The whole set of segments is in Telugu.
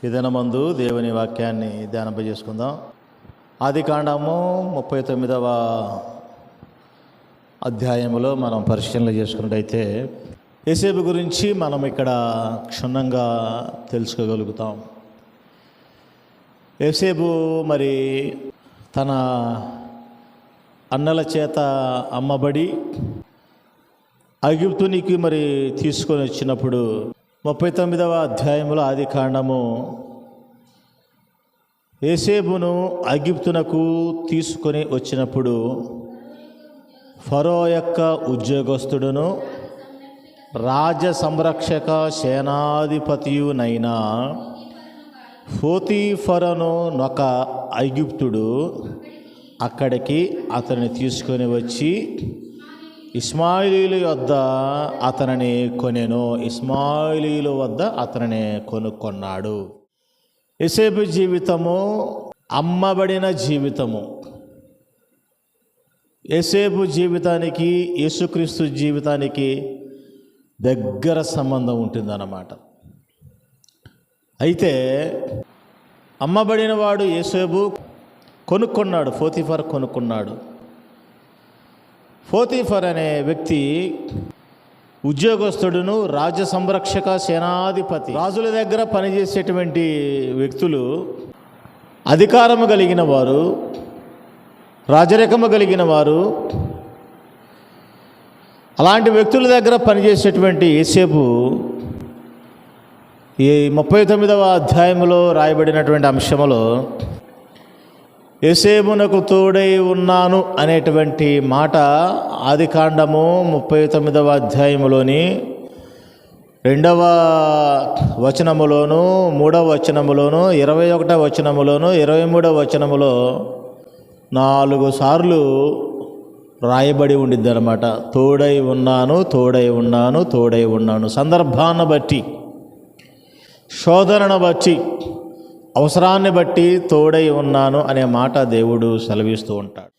ఈ దినమందు దేవుని వాక్యాన్ని ధ్యానింపజేసుకుందాం. ఆదికాండము 39వ అధ్యాయంలో మనం పరిశీలన చేసుకున్నట్టయితే యోసేపు గురించి మనం ఇక్కడ క్షుణ్ణంగా తెలుసుకోగలుగుతాం. యోసేపు మరి తన అన్నల చేత అమ్మబడి ఐగుప్తునికి మరి తీసుకొని వచ్చినప్పుడు 39వ అధ్యాయంలో ఆదికాండము యోసేపును ఐగుప్తునకు తీసుకొని వచ్చినప్పుడు ఫరో యొక్క ఉద్యోగస్తుడును రాజ సంరక్షక సేనాధిపతియునైన పోతీఫరను ఒక ఐగుప్తుడు అక్కడికి అతన్ని తీసుకొని వచ్చి ఇష్మాయేలీయుల వద్ద అతనిని కొనెను. ఇష్మాయేలీయుల వద్ద అతనిని కొనుక్కున్నాడు. యోసేపు జీవితము అమ్మబడిన జీవితము. యోసేపు జీవితానికి యేసుక్రీస్తు జీవితానికి దగ్గర సంబంధం ఉంటుందన్నమాట. అయితే అమ్మబడిన వాడు యోసేపు కొనుక్కున్నాడు, పోతీఫర్ కొనుక్కున్నాడు. పోతీఫర్ అనే వ్యక్తి ఉద్యోగస్తుడును రాజ్య సంరక్షక సేనాధిపతి. రాజుల దగ్గర పనిచేసేటువంటి వ్యక్తులు అధికారము కలిగిన వారు, రాజరికము కలిగిన వారు. అలాంటి వ్యక్తుల దగ్గర పనిచేసేటువంటి యోసేపు ఈ 39వ అధ్యాయంలో రాయబడినటువంటి అంశంలో యోసేపునకు తోడై ఉన్నాను అనేటువంటి మాట ఆదికాండము 39వ అధ్యాయములోని 2వ వచనములోను 3వ వచనములోను 21వ వచనములోను 23వ వచనములో 4 సార్లు రాయబడి ఉండిద్ది అన్నమాట. తోడై ఉన్నాను, తోడై ఉన్నాను, తోడై ఉన్నాను. సందర్భాన్ని బట్టి, శోధనను బట్టి, అవసరాన్ని బట్టి తోడై ఉన్నాను అనే మాట దేవుడు సెలవిస్తూ ఉంటాడు.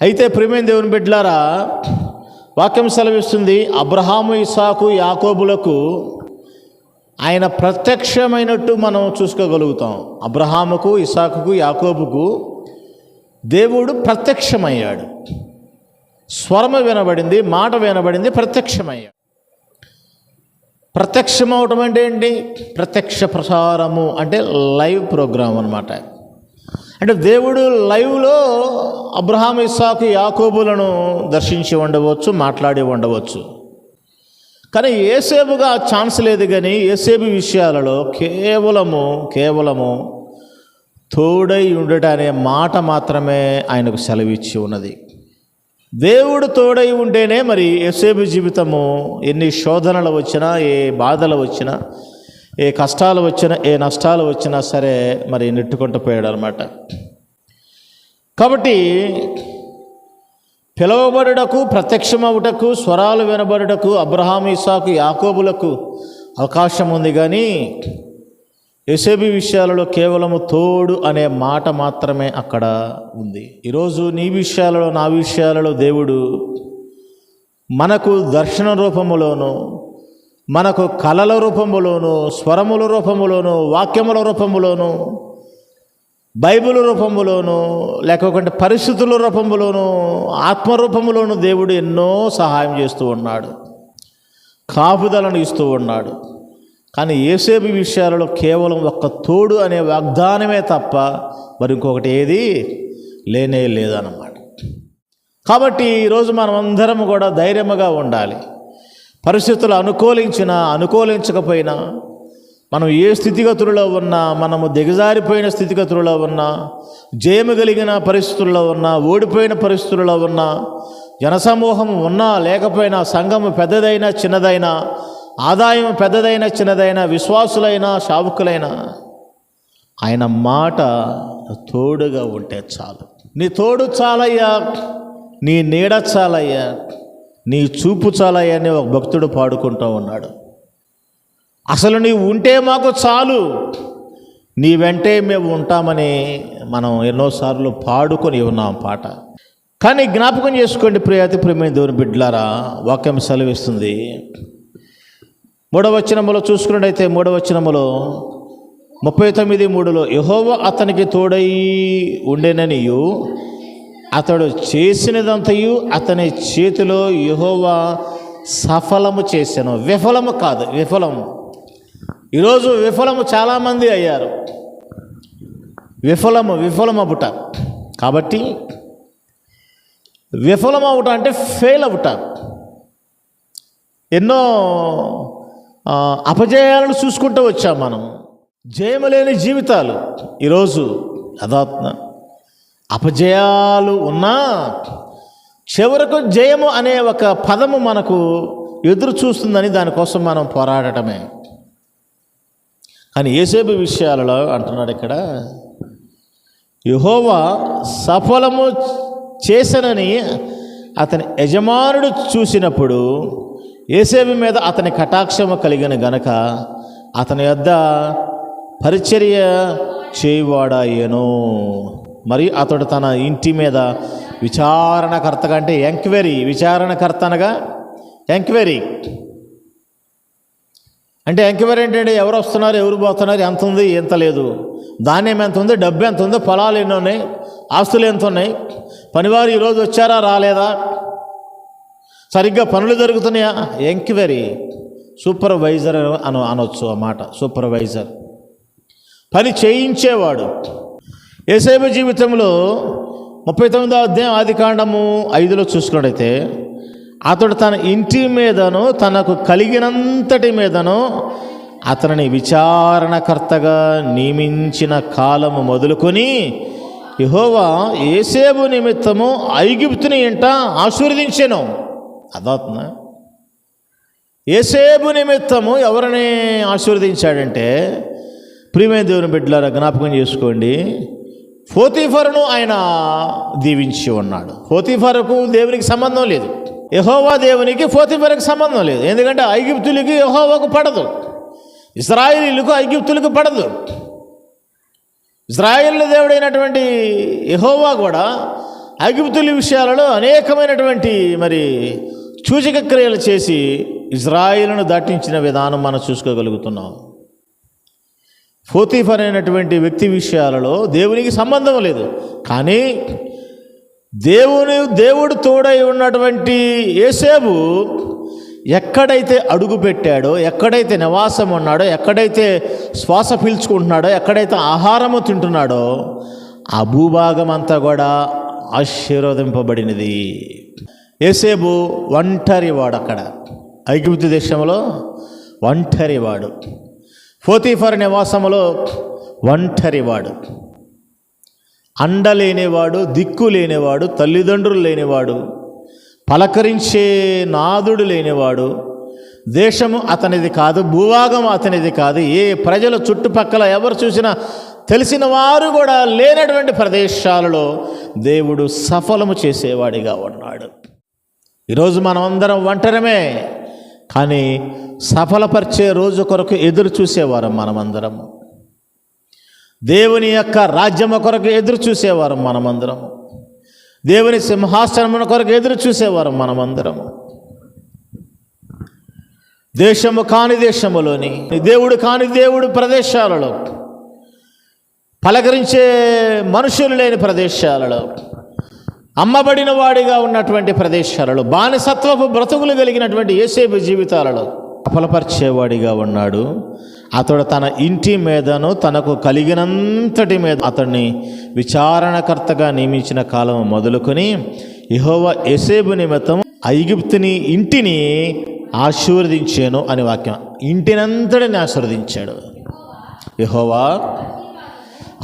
అయితే ప్రియమైన దేవుని బిడ్డలారా, వాక్యం సెలవిస్తుంది అబ్రహాము, ఇస్సాకు, యాకోబులకు ఆయన ప్రత్యక్షమైనట్టు మనం చూసుకోగలుగుతాం. అబ్రహాముకు, ఇస్సాకుకు, యాకోబుకు దేవుడు ప్రత్యక్షమయ్యాడు. స్వరము వినబడింది, మాట వినబడింది, ప్రత్యక్షమయ్యాడు. ప్రత్యక్షమవటం అంటే ఏంటి? ప్రత్యక్ష ప్రసారము అంటే లైవ్ ప్రోగ్రాం అన్నమాట. అంటే దేవుడు లైవ్లో అబ్రహాం, ఇస్సాకు, యాకోబులను దర్శించి ఉండవచ్చు, మాట్లాడి ఉండవచ్చు. కానీ యోసేపుగా ఛాన్స్ లేదు. కానీ యోసేపు విషయాలలో కేవలము తోడై ఉండట అనే మాట మాత్రమే ఆయనకు సెలవిచ్చి ఉన్నది. దేవుడు తోడై ఉంటేనే మరి యోసేపు జీవితము ఎన్ని శోధనలు వచ్చినా, ఏ బాధలు వచ్చినా, ఏ కష్టాలు వచ్చినా, ఏ నష్టాలు వచ్చినా సరే మరి నెట్టుకుంటూ పోయాడు అనమాట. కాబట్టి పిలవబడుటకు, ప్రత్యక్షమవుటకు, స్వరాలు వినబడుటకు అబ్రహాము, ఇస్సాకు, యాకోబులకు అవకాశం ఉంది. కానీ యోసేపు విషయాలలో కేవలము తోడు అనే మాట మాత్రమే అక్కడ ఉంది. ఈరోజు నీ విషయాలలో, నా విషయాలలో దేవుడు మనకు దర్శన రూపములోను, మనకు కళల రూపములోను, స్వరముల రూపములోను, వాక్యముల రూపములోను, బైబిల్ రూపములోను, లేకపోతే పరిస్థితుల రూపములోను, ఆత్మరూపములోను దేవుడు ఎన్నో సహాయం చేస్తూ ఉన్నాడు, కాపుదలను ఇస్తూ ఉన్నాడు. కానీ యోసేపు విషయాలలో కేవలం ఒక్క తోడు అనే వాగ్దానమే తప్ప మరి ఇంకొకటి ఏది లేనే లేదన్నమాట. కాబట్టి ఈరోజు మనం అందరం కూడా ధైర్యముగా ఉండాలి. పరిస్థితులు అనుకూలించినా, అనుకూలించకపోయినా, మనం ఏ స్థితిగతులలో ఉన్నా, మనము దిగజారిపోయిన స్థితిగతులలో ఉన్నా, జయము కలిగిన పరిస్థితుల్లో ఉన్నా, ఓడిపోయిన పరిస్థితుల్లో ఉన్నా, జనసమూహం ఉన్నా లేకపోయినా, సంఘము పెద్దదైనా చిన్నదైనా, ఆదాయం పెద్దదైనా చిన్నదైనా, విశ్వాసులైనా సావుకులైనా, ఆయన మాట తోడుగా ఉంటే చాలు. నీ తోడు చాలయ్యా, నీ నీడ చాలయ్యా, నీ చూపు చాలయ్యా అని ఒక భక్తుడు పాడుకుంటూ ఉన్నాడు. అసలు నీవు ఉంటే మాకు చాలు, నీ వెంటే మేము ఉంటామని మనం ఎన్నోసార్లు పాడుకొని ఉన్నాం పాట. కానీ జ్ఞాపకం చేసుకోండి ప్రియమైన దేవుని బిడ్డలారా, వాక్యం సెలవిస్తుంది 3వ వచనములో చూసుకున్నట్టయితే 3వ వచనములో 39:3 యెహోవా అతనికి తోడై ఉండెననియు అతడు చేసినదంతయు అతని చేతిలో యెహోవా సఫలము చేసెను. విఫలము కాదు, విఫలము. ఈరోజు విఫలము చాలామంది అయ్యారు. విఫలమవుట. కాబట్టి విఫలమవుట అంటే ఫెయిల్ అవుట. ఎన్నో అపజయాలను చూసుకుంటూ వచ్చాం మనం. జయము లేని జీవితాలు ఈరోజు యథాత్మ. అపజయాలు ఉన్నా చివరకు జయము అనే ఒక పదము మనకు ఎదురు చూస్తుందని దానికోసం మనం పోరాడటమే. కానీ యోసేపు విషయాలలో అంటున్నాడు ఇక్కడ, యెహోవా సఫలము చేసనని అతని యజమానుడు చూసినప్పుడు యోసేపు మీద అతని కటాక్షము కలిగిన గనక అతని యొద్ద పరిచర్య చేయువాడాయేను. మరియు అతడు తన ఇంటి మీద విచారణకర్తగా, అంటే విచారణకర్త అనగా ఎంక్వైరీ. అంటే ఎంక్వైరీ ఏంటంటే ఎవరు వస్తున్నారు, ఎవరు పోతున్నారు, ఎంత ఉంది, ఎంత లేదు, ధాన్యం ఎంత ఉంది, డబ్బు ఎంత ఉంది, పొలాలు ఎన్ని ఉన్నాయి, ఆస్తులు ఎంత ఉన్నాయి, పనివారు ఈరోజు వచ్చారా రాలేదా, సరిగ్గా పనులు జరుగుతున్నాయా. ఎంక్వైరీ. సూపర్వైజర్ అనొచ్చు ఆ మాట. సూపర్వైజర్, పని చేయించేవాడు. యోసేపు జీవితంలో 39వ అధ్యాయం ఆదికాండము 5లో చూసుకున్నట్టయితే అతడు తన ఇంటి మీదను తనకు కలిగినంతటి మీదను అతనిని విచారణకర్తగా నియమించిన కాలము మొదలుకొని యెహోవా యోసేపు నిమిత్తము ఐగుప్తుని ఇంట ఆశీర్వదించెను. అదాత్మ. యోసేపు నిమిత్తము ఎవరిని ఆశీర్వదించాడంటే, ప్రియమైన దేవుని బిడ్డలారా జ్ఞాపకం చేసుకోండి, పోతీఫరును ఆయన దీవించి ఉన్నాడు. పోతీఫరుకు దేవునికి సంబంధం లేదు, యెహోవా దేవునికి పోతీఫరుకు సంబంధం లేదు. ఎందుకంటే ఐగుప్తులకి యెహోవాకు పడదు, ఇశ్రాయేలీయులకు ఐగుప్తులకు పడదు. ఇశ్రాయేలు దేవుడైనటువంటి యెహోవా కూడా ఐగుప్తుల విషయాలలో అనేకమైనటువంటి సూచక క్రియలు చేసి ఇశ్రాయేలును దాటించిన విధానం మనం చూసుకోగలుగుతున్నాం. పోతీఫర్ అయినటువంటి వ్యక్తి విషయాలలో దేవునికి సంబంధం లేదు. కానీ దేవుడు తోడై ఉన్నటువంటి యోసేపు ఎక్కడైతే అడుగు పెట్టాడో, ఎక్కడైతే నివాసం ఉన్నాడో, ఎక్కడైతే శ్వాస పీల్చుకుంటున్నాడో, ఎక్కడైతే ఆహారము తింటున్నాడో ఆ భూభాగం అంతా కూడా ఆశీర్వదింపబడినది. యోసేపు ఒంటరివాడు. అక్కడ ఐగుప్తు దేశంలో ఒంటరివాడు. పోతీఫర్ నివాసములో ఒంటరివాడు, అండలేనివాడు, దిక్కు లేనివాడు, తల్లిదండ్రులు లేనివాడు, పలకరించే నాదుడు లేనివాడు. దేశము అతనిది కాదు, భూభాగం అతనిది కాదు. ఏ ప్రజలు చుట్టుపక్కల ఎవరు చూసినా తెలిసిన వారు కూడా లేనటువంటి ప్రదేశాలలో దేవుడు సఫలము చేసేవాడిగా ఉన్నాడు. ఈరోజు మనమందరం ఒంటరమే, కానీ సఫలపరిచే రోజు కొరకు ఎదురు చూసేవారు మనమందరము. దేవుని యొక్క రాజ్యము కొరకు ఎదురు చూసేవారు మనమందరము. దేవుని సింహాసనమున కొరకు ఎదురు చూసేవారు మనమందరము. దేశము కాని దేశములోని, దేవుడు కాని దేవుడు ప్రదేశాలలో, పలకరించే మనుషులు లేని ప్రదేశాలలో, అమ్మబడిన వాడిగా ఉన్నటువంటి ప్రదేశాలలో, బానిసత్వపు బ్రతుకులు కలిగినటువంటి యోసేపు జీవితాలలో సఫలపరిచేవాడిగా ఉన్నాడు. అతడు తన ఇంటి మీదను తనకు కలిగినంతటి మీద అతన్ని విచారణకర్తగా నియమించిన కాలం మొదలుకొని యెహోవా యోసేపు నిమిత్తం ఐగుప్తుని ఇంటిని ఆశీర్వదించాను అని వాక్యం. ఇంటినంతటిని ఆశీర్వదించాడు యెహోవా.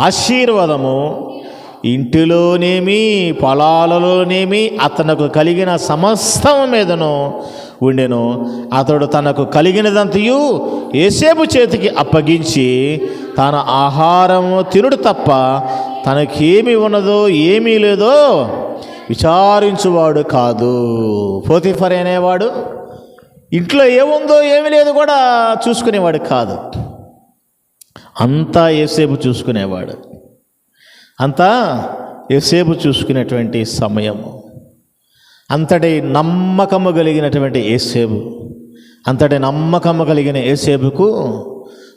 ఆశీర్వాదము ఇంటిలోనేమి పొలాలలోనేమి అతనకు కలిగిన సమస్తం మీదను ఉండెను. అతడు తనకు కలిగినదంతయు యోసేపు చేతికి అప్పగించి తన ఆహారము తినుడు తప్ప తనకేమి ఉన్నదో ఏమీ లేదో విచారించువాడు కాదు. పోతీఫర్ అనేవాడు ఇంట్లో ఏముందో ఏమీ లేదు కూడా చూసుకునేవాడు కాదు. అంతా యోసేపు చూసుకునేవాడు. అంతా యోసేపు చూసుకునేటువంటి సమయము. అంతటి నమ్మకము కలిగినటువంటి యోసేపు, అంతటి నమ్మకము కలిగిన యోసేపుకు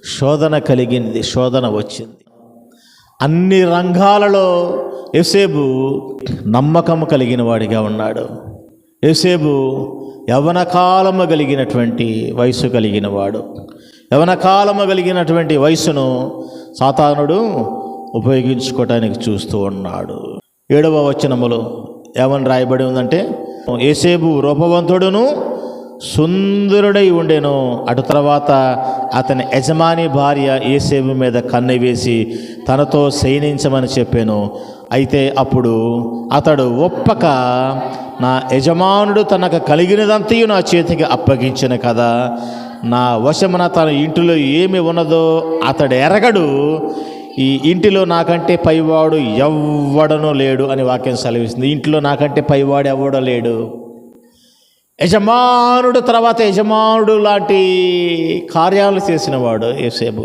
శోధన కలిగింది, శోధన వచ్చింది. అన్ని రంగాలలో యోసేపు నమ్మకము కలిగిన వాడిగా ఉన్నాడు. యోసేపు యవ్వన కాలము కలిగినటువంటి వయసు కలిగిన వాడు. యవ్వన కాలము కలిగినటువంటి వయసును సాతానుడు ఉపయోగించుకోవటానికి చూస్తూ ఉన్నాడు. 7వ వచనములో ఏమని రాయబడి ఉందంటే, యోసేపు రూపవంతుడును సుందరుడై ఉండెను. అటు తర్వాత అతని యజమాని భార్య యోసేపు మీద కన్నె వేసి తనతో శయనించమని చెప్పాను. అయితే అప్పుడు అతడు ఒప్పక, నా యజమానుడు తనకు కలిగినదంతయు నా చేతికి అప్పగించిన కదా, నా వశమున తన ఇంటిలో ఏమి ఉన్నదో అతడు ఎరగడు, ఈ ఇంటిలో నాకంటే పైవాడు ఎవ్వడనూ లేడు అని వాక్యం సెలవిస్తుంది. ఇంట్లో నాకంటే పైవాడు ఎవ్వడో లేడు. యజమానుడు తర్వాత యజమానుడు లాంటి కార్యాలు చేసినవాడు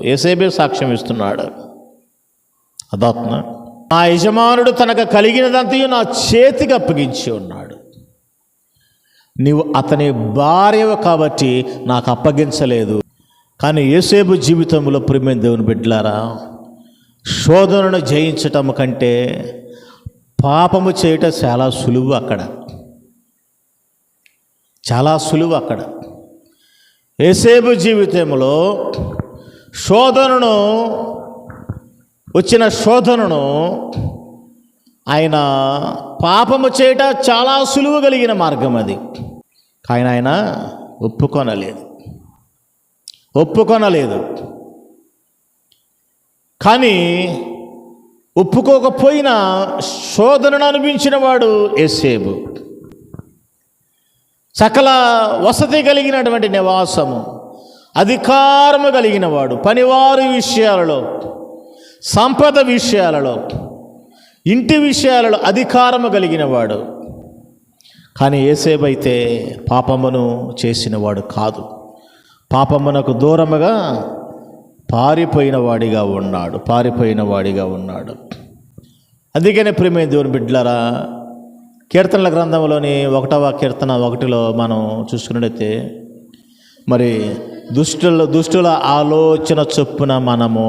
యోసేపే సాక్ష్యం ఇస్తున్నాడు. అదాత్మ, నా యజమానుడు తనకు కలిగినదంతయు నా చేతికి అప్పగించి ఉన్నాడు. నీవు అతని భార్యవు కాబట్టి నాకు అప్పగించలేదు. కానీ యోసేపు జీవితంలో ప్రియమైన దేవుని బిడ్డలారా, శోధనను జయించటం కంటే పాపము చేయటం చాలా సులువు. చాలా సులువు. యోసేపు జీవితంలో వచ్చిన శోధనను ఆయన పాపము చేయట చాలా సులువు కలిగిన మార్గం అది. కానీ ఆయన ఒప్పుకొనలేదు. కానీ ఒప్పుకోకపోయినా శోధనను అనిపించిన వాడు యోసేపు. సకల వసతి కలిగినటువంటి నివాసము, అధికారము కలిగిన వాడు, పనివారి విషయాలలో, సంపద విషయాలలో, ఇంటి విషయాలలో అధికారము కలిగిన వాడు. కానీ యోసేపు అయితే పాపమును చేసినవాడు కాదు. పాపమునకు దూరముగా పారిపోయిన వాడిగా ఉన్నాడు. అందుకనే ప్రియమైన దేవుని బిడ్డలారా, కీర్తనల గ్రంథంలోని 1వ కీర్తన 1లో మనం చూసుకున్నట్టయితే, మరి దుష్టుల ఆలోచన చొప్పున మనము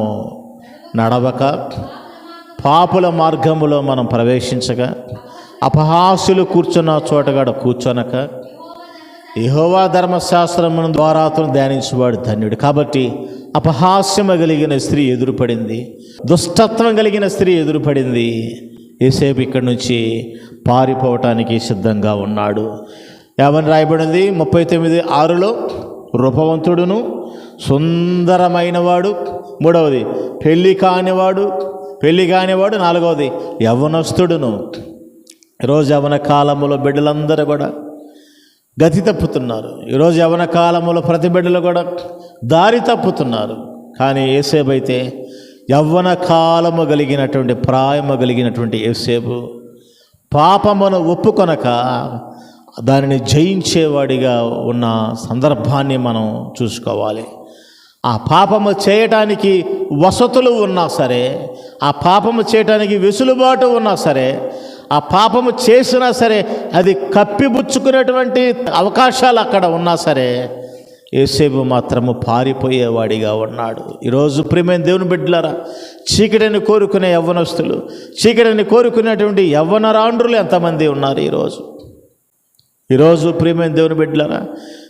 నడవక, పాపుల మార్గములో మనం ప్రవేశించక, అపహాస్యులు కూర్చున్న చోటగాడ కూర్చొనక, యెహోవా ధర్మశాస్త్రమును ద్వారా ధ్యానించేవాడు ధన్యుడు. కాబట్టి అపహాస్యము కలిగిన స్త్రీ ఎదురుపడింది, దుష్టత్వం కలిగిన స్త్రీ ఎదురుపడింది. యోసేపు ఇక్కడి నుంచి పారిపోవటానికి సిద్ధంగా ఉన్నాడు. ఏమని రాయబడింది? 39:6లో రూపవంతుడును సుందరమైన వాడు, 3వది పెళ్ళి కానివాడు, 4వది యవ్వనస్తుడును. ఈరోజు యవ్వన కాలంలో బిడ్డలందరూ కూడా గతి తప్పుతున్నారు. ఈరోజు యవ్వన కాలంలో ప్రతి బిడ్డలు కూడా దారి తప్పుతున్నారు. కానీ యోసేపు అయితే యవ్వన కాలము కలిగినటువంటి, ప్రాయము కలిగినటువంటి యోసేపు పాపమును ఒప్పుకొనక దానిని జయించేవాడిగా ఉన్న సందర్భాన్ని మనం చూసుకోవాలి. ఆ పాపము చేయటానికి వసతులు ఉన్నా సరే, ఆ పాపము చేయటానికి వెసులుబాటు ఉన్నా సరే, ఆ పాపము చేసినా సరే అది కప్పిపుచ్చుకునేటువంటి అవకాశాలు అక్కడ ఉన్నా సరే, యోసేపు మాత్రము పారిపోయేవాడిగా ఉన్నాడు. ఈరోజు ప్రియమైన దేవుని బిడ్డలారా, చీకటిని కోరుకునే యవ్వనస్తులు, చీకటిని కోరుకునేటువంటి యవ్వనరాండ్రులు ఎంతమంది ఉన్నారు ఈరోజు ప్రియమైన దేవుని బిడ్డలారా,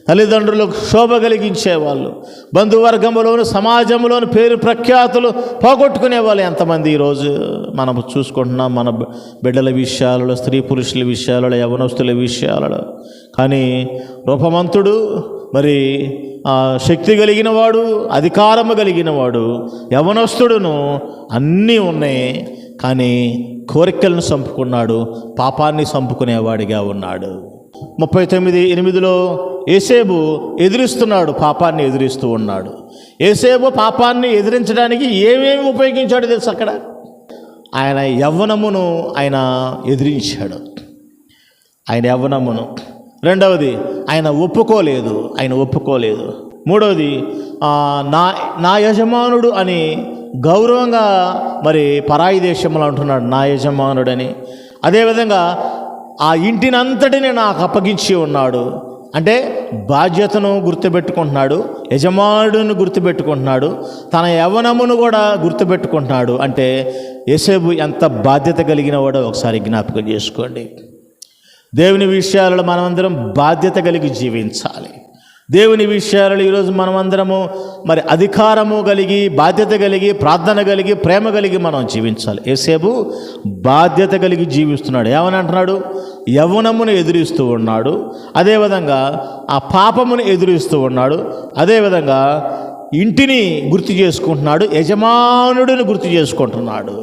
తల్లిదండ్రులకు శోభ కలిగించే వాళ్ళు, బంధువర్గంలోను సమాజంలోను పేరు ప్రఖ్యాతులు పోగొట్టుకునే వాళ్ళు ఎంతమంది ఈరోజు మనం చూసుకుంటున్నాం. మన బిడ్డల విషయాలలో, స్త్రీ పురుషుల విషయాలలో, యవ్వనస్తుల విషయాలలో. కానీ రూపవంతుడు, మరి శక్తి కలిగిన వాడు, అధికారము కలిగిన వాడు, యవ్వనస్తుడును అన్నీ ఉన్నాయి. కానీ కోరికలను చంపుకున్నాడు, పాపాన్ని చంపుకునేవాడిగా ఉన్నాడు. 39:8లో యోసేపు ఎదిరిస్తున్నాడు, పాపాన్ని ఎదిరిస్తూ ఉన్నాడు. యోసేపు పాపాన్ని ఎదిరించడానికి ఏమేమి ఉపయోగించాడో తెలుసు. అక్కడ ఆయన యవ్వనమును ఆయన ఎదిరించాడు, ఆయన యవ్వనమును. రెండవది ఆయన ఒప్పుకోలేదు. 3వది నా యజమానుడు అని గౌరవంగా మరి పరాయి దేశంలో అంటున్నాడు, నా యజమానుడని. అదేవిధంగా ఆ ఇంటినంతటిని నాకు అప్పగించి ఉన్నాడు అంటే బాధ్యతను గుర్తుపెట్టుకుంటున్నాడు, యజమానుడిని గుర్తుపెట్టుకుంటున్నాడు, తన యవ్వనమును కూడా గుర్తుపెట్టుకుంటున్నాడు. అంటే యోసేపు ఎంత బాధ్యత కలిగిన వాడో ఒకసారి జ్ఞాపకం చేసుకోండి. దేవుని విషయాలలో మనమందరం బాధ్యత కలిగి జీవించాలి. దేవుని విషయాలలో ఈరోజు మనమందరము మరి అధికారము కలిగి, బాధ్యత కలిగి, ప్రార్థన కలిగి, ప్రేమ కలిగి మనం జీవించాలి. యోసేపు బాధ్యత కలిగి జీవిస్తున్నాడు. ఏమని అంటున్నాడు? యవ్వనమును ఎదురిస్తూ ఉన్నాడు, అదేవిధంగా ఆ పాపమును ఎదురిస్తూ ఉన్నాడు, అదేవిధంగా ఇంటిని గుర్తు చేసుకుంటున్నాడు, యజమానుడిని గుర్తు చేసుకుంటున్నాడు.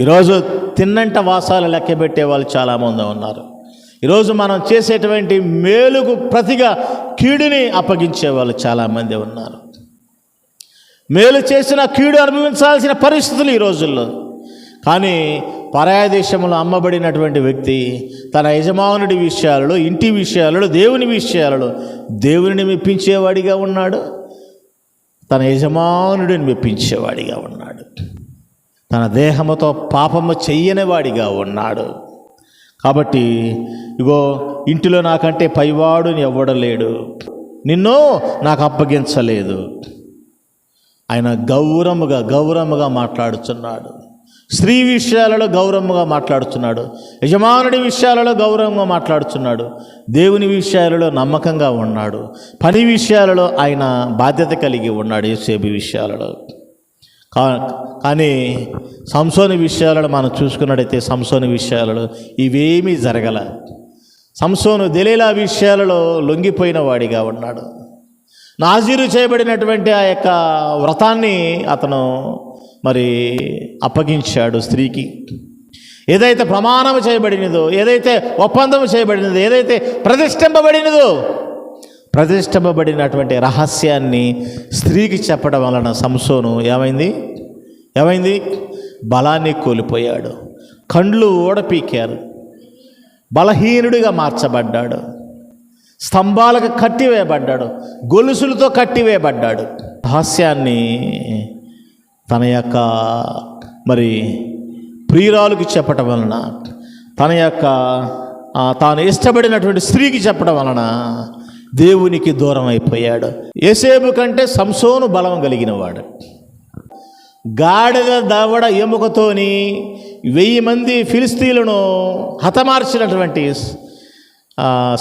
ఈరోజు తిన్నంట వాసాలు లెక్క పెట్టే వాళ్ళు చాలామంది ఉన్నారు. ఈరోజు మనం చేసేటువంటి మేలుకు ప్రతిగా కీడుని అప్పగించే వాళ్ళు చాలామంది ఉన్నారు. మేలు చేసిన కీడు అనుభవించాల్సిన పరిస్థితులు ఈ రోజుల్లో. కానీ పరాయ దేశంలో అమ్మబడినటువంటి వ్యక్తి తన యజమానుడి విషయాలలో, ఇంటి విషయాలలో, దేవుని విషయాలలో దేవుని మెప్పించేవాడిగా ఉన్నాడు, తన యజమానుడిని మెప్పించేవాడిగా ఉన్నాడు, తన దేహముతో పాపము చెయ్యని వాడిగా ఉన్నాడు. కాబట్టి ఇగో ఇంటిలో నాకంటే పైవాడుని ఎవ్వడలేడు, నిన్ను నాకు అప్పగించలేదు. ఆయన గౌరవముగా మాట్లాడుతున్నాడు. స్త్రీ విషయాలలో గౌరవముగా మాట్లాడుతున్నాడు, యజమానుడి విషయాలలో గౌరవంగా మాట్లాడుతున్నాడు, దేవుని విషయాలలో నమ్మకంగా ఉన్నాడు, పని విషయాలలో ఆయన బాధ్యత కలిగి ఉన్నాడు. యోసేపు విషయాలలో కానీ సంసోను విషయాలలో మనం చూసుకున్నట్టయితే సంసోను విషయాలలో ఇవేమీ జరగల. సంసోను దెలీలా విషయాలలో లొంగిపోయిన వాడిగా ఉన్నాడు. నాజీరు చేయబడినటువంటి ఆ యొక్క వ్రతాన్ని అతను మరి అప్పగించాడు స్త్రీకి. ఏదైతే ప్రమాణం చేయబడినదో, ఏదైతే ఒప్పందం చేయబడినదో, ఏదైతే ప్రతిష్ఠింపబడినటువంటి రహస్యాన్ని స్త్రీకి చెప్పడం వలన సంసోను ఏమైంది? బలాన్ని కోల్పోయాడు, కండ్లు ఓడపీకారు, బలహీనుడిగా మార్చబడ్డాడు, స్తంభాలకు కట్టివేయబడ్డాడు, గొలుసులతో కట్టివేయబడ్డాడు. రహస్యాన్ని తన యొక్క మరి ప్రియురాలకు చెప్పటం వలన, తన యొక్క తాను ఇష్టపడినటువంటి స్త్రీకి చెప్పడం వలన దేవునికి దూరం అయిపోయాడు. యోసేపు కంటే సంసోను బలం కలిగిన వాడు. గాడిద దవడ ఎముకతోని 1000 మంది ఫిలిస్తీన్లను హతమార్చినటువంటి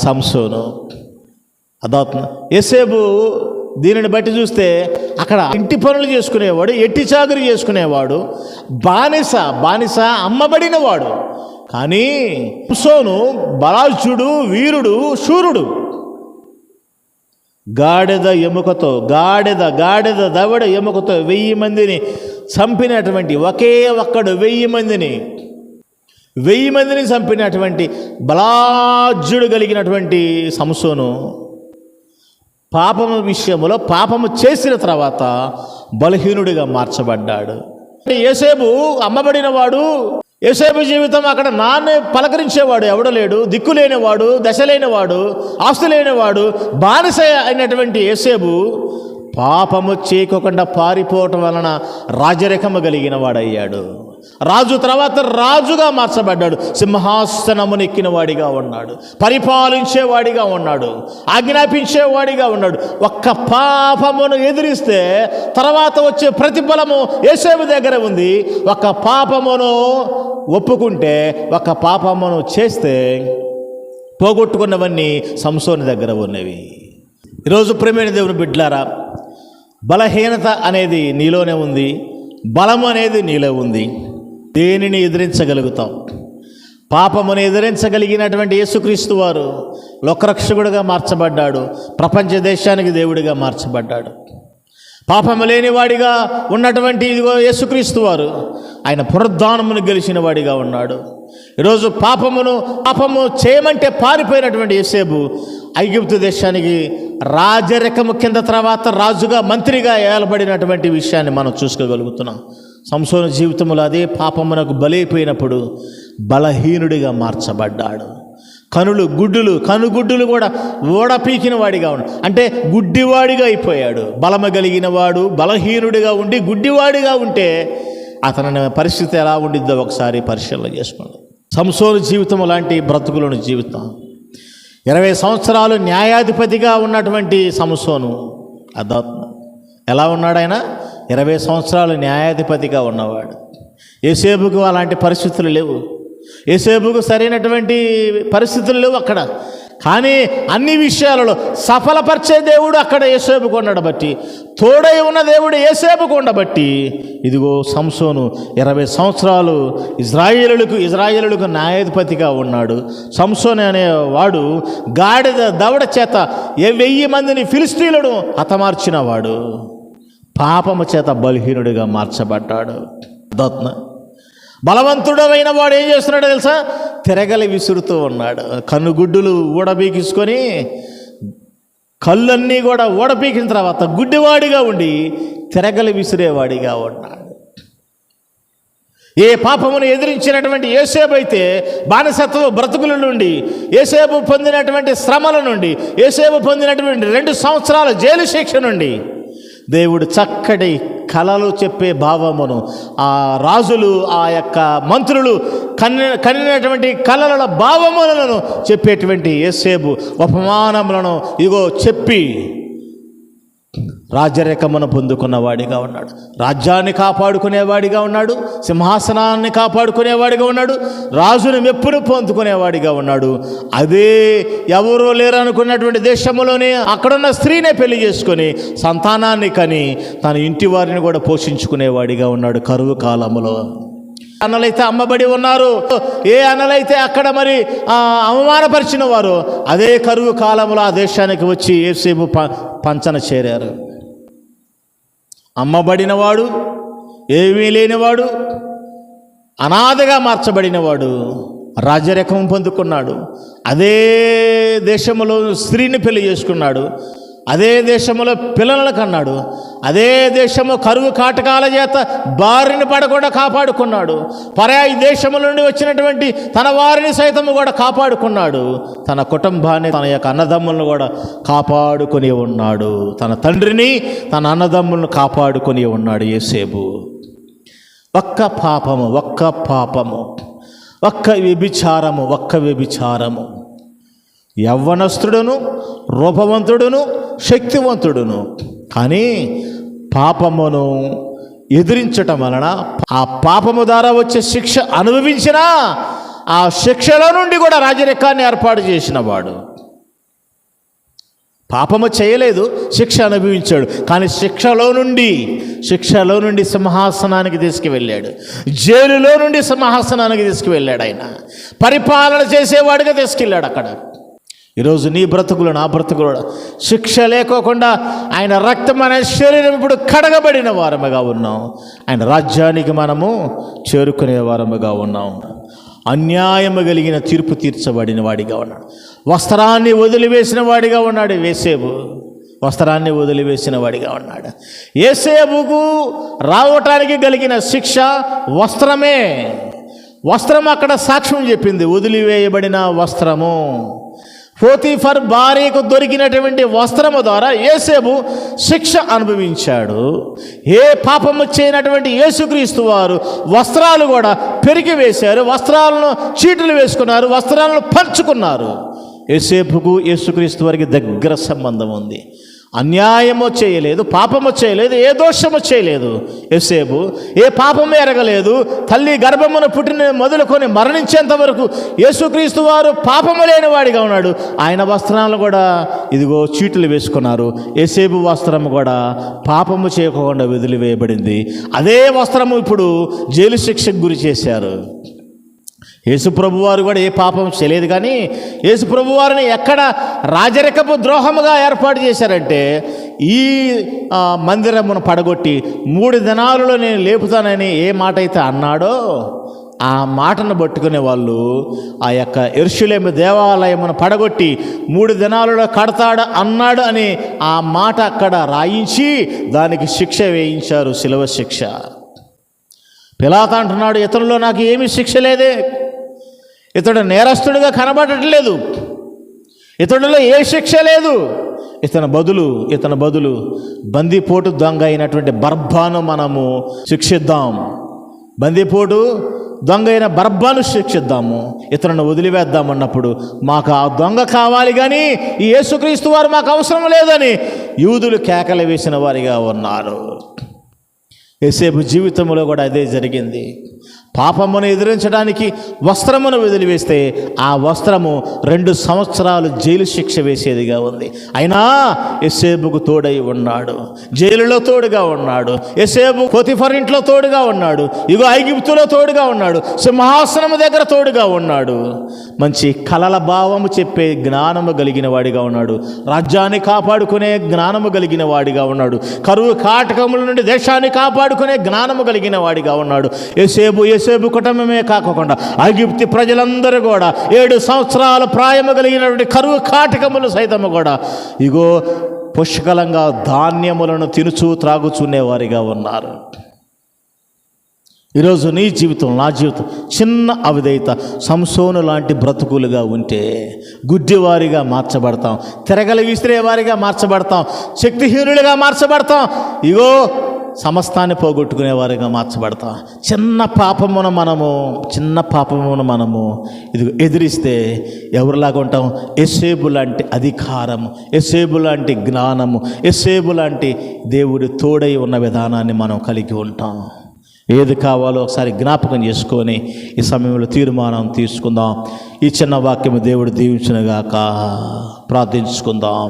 సంసోను. యోసేపు దీనిని బట్టి చూస్తే అక్కడ ఇంటి పనులు చేసుకునేవాడు, ఎట్టి చాకరీ చేసుకునేవాడు, బానిస అమ్మబడినవాడు. కానీ సంసోను బలాఢ్యుడు, వీరుడు, శూరుడు. గాడిద దవడ ఎముకతో 1000 మందిని చంపినటువంటి ఒకే ఒక్కడు 1000 మందిని చంపినటువంటి బలాఢ్యుడు కలిగినటువంటి సంసోను పాపము విషయంలో పాపము చేసిన తర్వాత బలహీనుడిగా మార్చబడ్డాడు. యోసేపు అమ్మబడినవాడు. యోసేపు జీవితం అక్కడ నాన్నే పలకరించేవాడు ఎవడు లేడు, దిక్కు లేనివాడు, దశ లేనివాడు, ఆస్తి లేనివాడు, బానిస అయినటువంటి యోసేపు పాపము చేయకుండా పారిపోవటం వలన రాజరికము కలిగిన వాడయ్యాడు. రాజు తర్వాత రాజుగా మార్చబడ్డాడు, సింహాసనమును ఎక్కిన వాడిగా ఉన్నాడు, పరిపాలించేవాడిగా ఉన్నాడు, ఆజ్ఞాపించేవాడిగా ఉన్నాడు. ఒక్క పాపమును ఎదిరిస్తే తర్వాత వచ్చే ప్రతిఫలము యోసేపు దగ్గర ఉంది. ఒక్క పాపమును ఒప్పుకుంటే, ఒక్క పాపమును చేస్తే పోగొట్టుకున్నవన్నీ సంసోని దగ్గర ఉన్నవి. ఈరోజు ప్రియమైన దేవుని బిడ్డలారా, బలహీనత అనేది నీలోనే ఉంది, బలము అనేది నీలో ఉంది. దేనిని ఎదిరించగలుగుతాం? పాపమును ఎదిరించగలిగినటువంటి యేసుక్రీస్తు వారు లోకరక్షకుడిగా మార్చబడ్డాడు, ప్రపంచ దేశానికి దేవుడిగా మార్చబడ్డాడు. పాపము లేనివాడిగా ఉన్నటువంటి ఇదిగో యేసుక్రీస్తు వారు ఆయన పునరుద్ధానమును గెలిచిన వాడిగా ఉన్నాడు. ఈరోజు పాపము చేయమంటే పారిపోయినటువంటి యోసేపు ఐగుప్తు దేశానికి రాజరికము కింద తర్వాత రాజుగా, మంత్రిగా ఏలబడినటువంటి విషయాన్ని మనం చూసుకోగలుగుతున్నాం. సంసోను జీవితంలో అదే పాపమునకు బలైపోయినప్పుడు బలహీనుడిగా మార్చబడ్డాడు. కనుగుడ్డులు కూడా ఓడపీకిన వాడిగా ఉన్నాడు. అంటే గుడ్డివాడిగా అయిపోయాడు. బలము కలిగిన వాడు బలహీనుడిగా ఉండి గుడ్డివాడిగా ఉంటే అతని పరిస్థితి ఎలా ఉండిద్దో ఒకసారి పరిశీలన చేసుకోండి. సంసోను జీవితం లాంటి బ్రతుకులను జీవితం. 20 సంవత్సరాలు న్యాయాధిపతిగా ఉన్నటువంటి సంసోను ఎలా ఉన్నాడు ఆయన? 20 సంవత్సరాలు న్యాయాధిపతిగా ఉన్నవాడు. యోసేపుకు అలాంటి పరిస్థితులు లేవు. యోసేపుకు సరైనటువంటి పరిస్థితులు లేవు అక్కడ. కానీ అన్ని విషయాలలో సఫలపరిచే దేవుడు అక్కడ యోసేపుకు ఉన్నాడు బట్టి, తోడై ఉన్న దేవుడు యోసేపుకు ఉండబట్టి ఇదిగో సంసోను 20 సంవత్సరాలు ఇజ్రాయేలులకు న్యాయాధిపతిగా ఉన్నాడు. సంసోను అనేవాడు గాడిద దవడ చేత 1000 మందిని ఫిలిష్తీయులను హతమార్చిన వాడు. పాపము చేత బలహీనుడిగా మార్చబడ్డాడు. బలవంతుడమైన వాడు ఏం చేస్తున్నాడో తెలుసా? తిరగలి విసురుతూ ఉన్నాడు. కన్నుగుడ్డులు ఊడబీకిసుకొని కళ్ళన్నీ కూడా ఊడబీకిన తర్వాత గుడ్డివాడిగా ఉండి తిరగలి విసిరేవాడిగా ఉన్నాడు. ఏ పాపమును ఎదిరించినటువంటి యోసేపు అయితే బానిసత్వ బ్రతుకుల నుండి, యోసేపు పొందినటువంటి శ్రమల నుండి, యోసేపు పొందినటువంటి 2 సంవత్సరాల జైలు శిక్ష నుండి దేవుడు చక్కటి కళలు చెప్పే భావమును, ఆ రాజులు ఆ యొక్క మంత్రులు కనినటువంటి కళల భావములను చెప్పేటువంటి యోసేపు ఉపమానములను ఇగో చెప్పి రాజరికమును పొందుకున్నవాడిగా ఉన్నాడు. రాజ్యాన్ని కాపాడుకునేవాడిగా ఉన్నాడు. సింహాసనాన్ని కాపాడుకునేవాడిగా ఉన్నాడు. రాజుని మెప్పును పొందుకునేవాడిగా ఉన్నాడు. అదే ఎవరో లేరనుకున్నటువంటి దేశంలోనే అక్కడున్న స్త్రీనే పెళ్లి చేసుకొని సంతానాన్ని కని తన ఇంటి వారిని కూడా పోషించుకునేవాడిగా ఉన్నాడు. కరువు కాలములో అన్నలైతే అమ్మబడి ఉన్నారు, ఏ అన్నలైతే అక్కడ మరి అవమానపరిచిన వారు అదే కరువు కాలంలో ఆ దేశానికి వచ్చి యోసేపు పంచన చేరారు. అమ్మబడినవాడు, ఏమీ లేనివాడు, అనాథగా మార్చబడినవాడు రాజరికం పొందుకున్నాడు. అదే దేశంలో స్త్రీని పెళ్లి చేసుకున్నాడు. అదే దేశంలో పిల్లలను కన్నాడు. అదే దేశము కరువు కాటకాల చేత బారిని పడకుండా కాపాడుకున్నాడు. పరాయి దేశముల నుండి వచ్చినటువంటి తన వారిని సైతము కూడా కాపాడుకున్నాడు. తన కుటుంబాన్ని, తన యొక్క అన్నదమ్ములను కూడా కాపాడుకొని ఉన్నాడు. తన తండ్రిని, తన అన్నదమ్ములను కాపాడుకొని ఉన్నాడు యోసేపు. ఒక్క పాపము, ఒక్క వ్యభిచారము యవ్వనస్తుడును, రూపవంతుడును, శక్తివంతుడును, కానీ పాపమును ఎదిరించటం వలన ఆ పాపము ద్వారా వచ్చే శిక్ష అనుభవించినా ఆ శిక్షలో నుండి కూడా రాజరికాన్ని ఏర్పాటు చేసిన వాడు. పాపము చేయలేదు, శిక్ష అనుభవించాడు. కానీ శిక్షలో నుండి సింహాసనానికి తీసుకువెళ్ళాడు. జైలులో నుండి సింహాసనానికి తీసుకువెళ్ళాడు. ఆయన పరిపాలన చేసేవాడిగా తీసుకెళ్ళాడు అక్కడ. ఈరోజు నీ బ్రతుకులు, నా బ్రతుకులు శిక్ష లేకోకుండా ఆయన రక్తం అనే శరీరం ఇప్పుడు కడగబడిన వారముగా ఉన్నాం. ఆయన రాజ్యానికి మనము చేరుకునే వారముగా ఉన్నాం. అన్యాయము కలిగిన తీర్పు తీర్చబడిన వాడిగా ఉన్నాడు. వస్త్రాన్ని వదిలివేసిన వాడిగా ఉన్నాడు యోసేపు. వస్త్రాన్ని వదిలివేసిన వాడిగా ఉన్నాడు. యోసేపుకు రావటానికి కలిగిన శిక్ష వస్త్రమే. వస్త్రం అక్కడ సాక్ష్యం చెప్పింది, వదిలివేయబడిన వస్త్రము. పోతీఫర్ భార్యకు దొరికినటువంటి వస్త్రము ద్వారా యోసేపు శిక్ష అనుభవించాడు. ఏ పాపము చేయనటువంటి యేసుక్రీస్తు వారు వస్త్రాలు కూడా పెరిగి వేశారు, వస్త్రాలను చీటులు వేసుకున్నారు, వస్త్రాలను పంచుకున్నారు. యోసేపుకు యేసుక్రీస్తు వారికి దగ్గర సంబంధం ఉంది. అన్యాయము చేయలేదు, పాపము చేయలేదు, ఏ దోషము చేయలేదు. యోసేపు ఏ పాపము ఎరగలేదు. తల్లి గర్భమును పుట్టిన మొదలుకొని మరణించేంత వరకు యేసుక్రీస్తు వారు పాపము లేని వాడిగా ఉన్నాడు. ఆయన వస్త్రాలను కూడా ఇదిగో చీటులు వేసుకున్నారు. యోసేపు వస్త్రము కూడా పాపము చేయకుండా వదిలివేయబడింది. అదే వస్త్రము ఇప్పుడు జైలు శిక్షకు గురి చేశారు. యేసుప్రభు వారు కూడా ఏ పాపం చేయలేదు. కానీ యేసుప్రభు వారిని ఎక్కడ రాజరికపు ద్రోహముగా ఏర్పాటు చేశారంటే, ఈ మందిరమును పడగొట్టి 3 దినాలలో నేను లేపుతానని ఏ మాట అయితే అన్నాడో ఆ మాటను పట్టుకునే వాళ్ళు ఆ యొక్క యెరూషలేము దేవాలయమును పడగొట్టి 3 దినాలలో కడతాడు అన్నాడు అని ఆ మాట అక్కడ రాయించి దానికి శిక్ష వేయించారు, శిలువ శిక్ష. పిలాతు అంటున్నాడు, ఇతరులో నాకు ఏమీ శిక్ష లేదే, ఇతడు నేరస్తుడిగా కనబడట్లేదు, ఇతడిలో ఏ శిక్ష లేదు. ఇతని బదులు బందిపోటు దొంగ అయినటువంటి బర్బాను మనము శిక్షిద్దాం. బందిపోటు దొంగ అయిన బర్బాను శిక్షిద్దాము, ఇతరులను వదిలివేద్దామన్నప్పుడు మాకు ఆ దొంగ కావాలి, కానీ ఈ యేసుక్రీస్తు వారు మాకు అవసరం లేదని యూదులు కేకలు వేసిన వారిగా ఉన్నారు. యోసేపు జీవితంలో కూడా అదే జరిగింది. పాపమును ఎదిరించడానికి వస్త్రమును వదిలివేస్తే ఆ వస్త్రము 2 సంవత్సరాలు జైలు శిక్ష వేసేదిగా ఉంది. అయినా యోసేపుకు తోడై ఉన్నాడు, జైలులో తోడుగా ఉన్నాడు. యోసేపు పోతిఫర్ ఇంట్లో తోడుగా ఉన్నాడు, ఇగో ఐగుప్తులో తోడుగా ఉన్నాడు, సింహాసనము దగ్గర తోడుగా ఉన్నాడు. మంచి కలల భావము చెప్పే జ్ఞానము కలిగిన వాడిగా ఉన్నాడు, రాజ్యాన్ని కాపాడుకునే జ్ఞానము కలిగిన వాడిగా ఉన్నాడు, కరువు కాటకముల నుండి దేశాన్ని కాపాడుకునే జ్ఞానము కలిగిన వాడిగా ఉన్నాడు. యోసేపు కుటుంబమే కాకుండా ఐగుప్తు ప్రజలందరూ కూడా 7 సంవత్సరాల ప్రాయము కలిగినటువంటి కరువు కాటకములు సైతము కూడా ఇగో పుష్కలంగా ధాన్యములను తినుచూ త్రాగుచునేవారిగా ఉన్నారు. ఈరోజు నీ జీవితం, నా జీవితం చిన్న అవిధేయత సంసోను లాంటి బ్రతుకులుగా ఉంటే గుడ్డివారిగా మార్చబడతాం, తిరగలి విసిరేవారిగా మార్చబడతాం, శక్తిహీనులుగా మార్చబడతాం, ఇగో సమస్తాన్ని పోగొట్టుకునేవారిగా మార్చబడతాం. చిన్న పాపమును మనము ఇది ఎదిరిస్తే ఎవరిలాగా ఉంటాం? యోసేపు లాంటి అధికారము, యోసేపు లాంటి జ్ఞానము, యోసేపు లాంటి దేవుడి తోడై ఉన్న విధానాన్ని మనం కలిగి ఉంటాం. ఏది కావాలో ఒకసారి జ్ఞాపకం చేసుకొని ఈ సమయంలో తీర్మానం తీసుకుందాం. ఈ చిన్న వాక్యము దేవుడు దీవించునుగాక. ప్రార్థించుకుందాం.